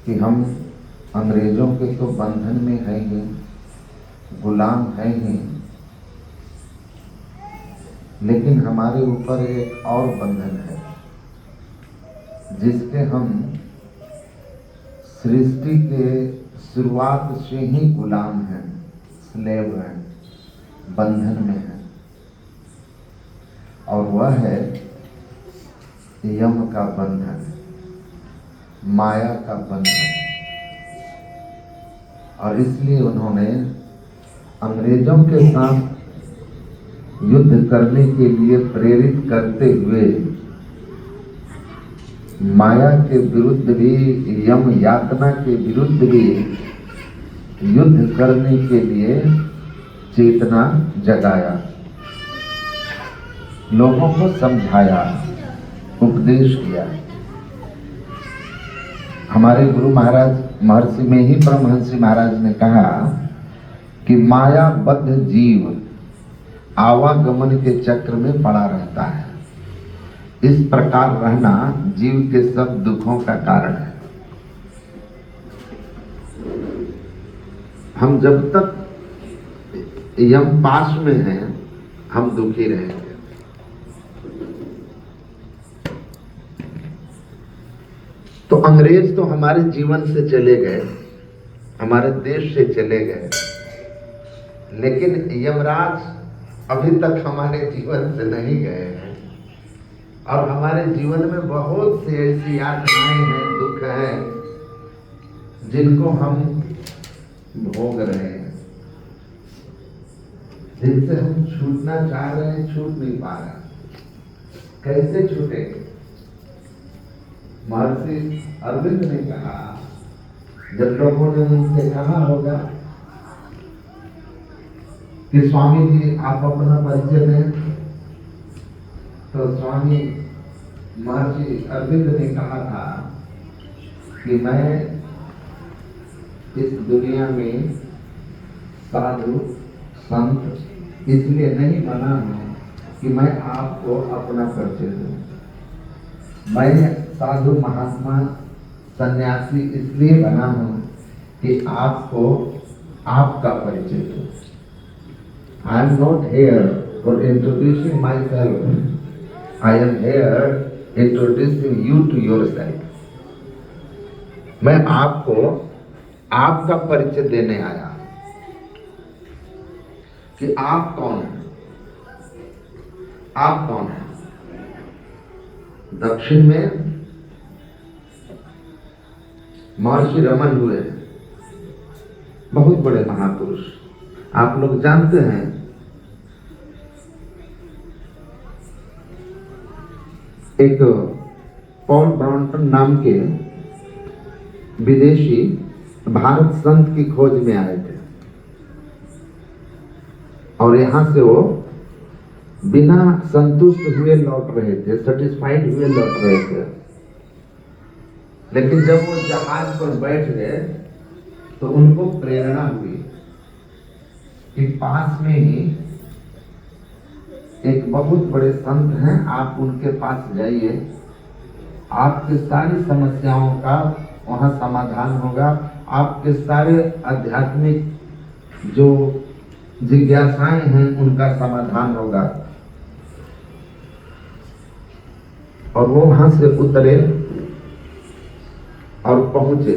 कि हम अंग्रेजों के तो बंधन में हैं ही, गुलाम हैं ही, लेकिन हमारे ऊपर एक और बंधन है जिसके हम सृष्टि के शुरुआत से ही गुलाम हैं, स्लेव हैं, बंधन में हैं, और वह है यम का बंधन, माया का बंधन। और इसलिए उन्होंने अंग्रेजों के साथ युद्ध करने के लिए प्रेरित करते हुए माया के विरुद्ध भी, यम यातना के विरुद्ध भी युद्ध करने के लिए चेतना जगाया, लोगों को समझाया, उपदेश किया। हमारे गुरु महाराज महर्षि में ही परमहंस महाराज ने कहा कि मायाबद्ध जीव आवागमन के चक्र में पड़ा रहता है। इस प्रकार रहना जीव के सब दुखों का कारण है। हम जब तक यम पास में हैं, हम दुखी रहेंगे। तो अंग्रेज तो हमारे जीवन से चले गए, हमारे देश से चले गए, लेकिन यमराज अभी तक हमारे जीवन से नहीं गए हैं और हमारे जीवन में बहुत सी ऐसी यातनाएं हैं, दुख हैं, जिनको हम भोग रहे हैं, जिनसे हम छूटना चाह रहे हैं, छूट नहीं पा रहे। कैसे छूटेंगे? महर्षि अरविंद ने कहा, जब लोगों ने उनसे कहा होगा कि स्वामी जी आप अपना परिचय दें, तो स्वामी महर्षि अरविंद ने कहा था कि मैं इस दुनिया में साधु संत इसलिए नहीं बना हूं कि मैं आपको अपना परिचय दूं। मैं साधु महात्मा सन्यासी इसलिए बना हूं कि आपको आपका परिचय दूं। I am not here for introducing myself. I am here introducing you to yourself. मैं आपको आपका परिचय देने आया कि आप कौन हैं, आप कौन हैं। दक्षिण में महर्षि रमन हुए, बहुत बड़े महापुरुष, आप लोग जानते हैं। एक पॉल ब्राउनटन नाम के विदेशी भारत संत की खोज में आए थे और यहां से वो बिना संतुष्ट हुए लौट रहे थे, सेटिस्फाइड हुए लौट रहे थे। लेकिन जब वो जहाज पर बैठ गए तो उनको प्रेरणा हुई कि पास में ही एक बहुत बड़े संत हैं, आप उनके पास जाइए, आपकी सारी समस्याओं का वहां समाधान होगा, आपके सारे आध्यात्मिक जो जिज्ञासाएं हैं उनका समाधान होगा। और वो वहां से उतरे और पहुंचे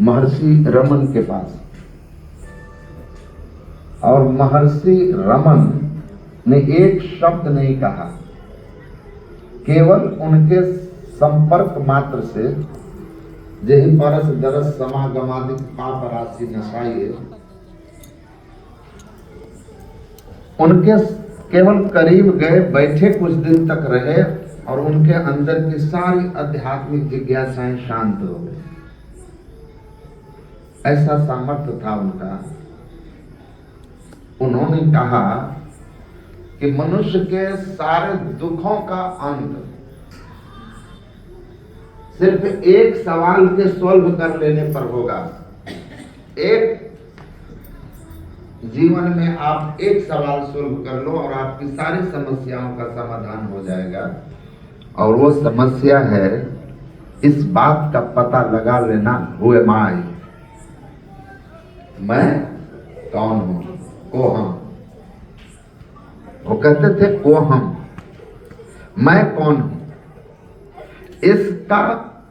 महर्षि रमन के पास। और महर्षि रमन ने एक शब्द नहीं कहा, केवल उनके संपर्क मात्र से जेहि परस दरस समागमादि पाप राशि नसाइए, उनके केवल करीब गए, बैठे, कुछ दिन तक रहे और उनके अंदर की सारी आध्यात्मिक जिज्ञासाएं शांत हो गई। ऐसा सामर्थ्य था उनका। उन्होंने कहा कि मनुष्य के सारे दुखों का अंत सिर्फ एक सवाल के सॉल्व कर लेने पर होगा। एक जीवन में आप एक सवाल सॉल्व कर लो और आपकी सारी समस्याओं का समाधान हो जाएगा। और वो समस्या है इस बात का पता लगा लेना, हु एम आई, मैं कौन हूं, को हम। वो कहते थे को हम, मैं कौन हूं। इसका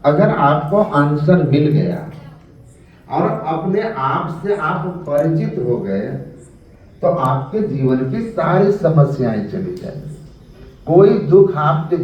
अगर आपको आंसर मिल गया और अपने आप से आप परिचित हो गए तो आपके जीवन की सारी समस्याएं चली जाएंगी। कोई दुख आपके